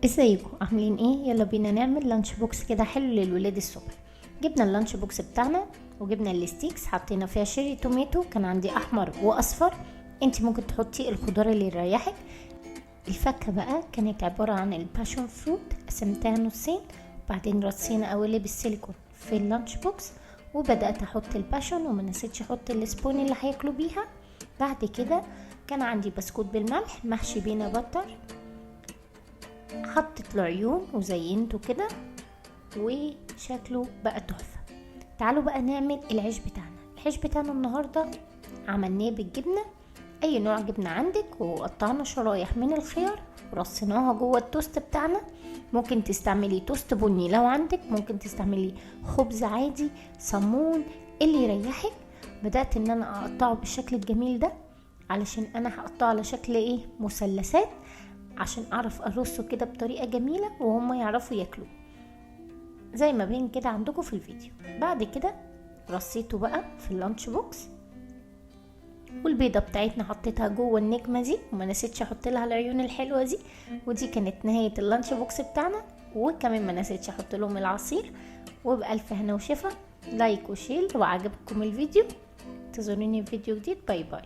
ازيكم عاملين ايه؟ يلا بينا نعمل لانش بوكس كده حلو للولاد الصبح. جبنا اللانش بوكس بتاعنا وجبنا الستيكس، حطينا فيها شيري توميتو، كان عندي احمر واصفر، انت ممكن تحطي الخضار اللي يريحك. الفاكهه بقى كانت عباره عن الباشون فروت، قسمتها نصين وبعدين رصينا قوالب السيليكون في اللانش بوكس، وبدات احط الباشون وما نسيتش احط السبون اللي هياكلوا بيها. بعد كده كان عندي بسكوت بالملح محشي بينا بطر، حطيت له عيون وزينته كده وشكله بقى تحفة. تعالوا بقى نعمل العيش بتاعنا. العيش بتاعنا النهاردة عملناه بالجبنة، اي نوع جبنة عندك، وقطعنا شرايح من الخيار ورصيناها جوه التوست بتاعنا. ممكن تستعملي توست بني لو عندك، ممكن تستعملي خبز عادي، صمون، اللي يريحك. بدأت ان انا اقطعه بالشكل الجميل ده، علشان انا هقطعه على شكل ايه، مثلثات، عشان اعرف ارصه كده بطريقه جميله وهم يعرفوا ياكلوا زي ما بين كده عندكم في الفيديو. بعد كده رصيته بقى في اللانش بوكس، والبيضه بتاعتنا حطيتها جوه النجمه دي وما نسيتش احط لها العيون الحلوه دي. ودي كانت نهايه اللانش بوكس بتاعنا، وكمان ما نسيتش احط لهم العصير. وبألف هنا وشفا، لايك وشير لو عجبكم الفيديو. انتظروني في فيديو جديد. باي باي.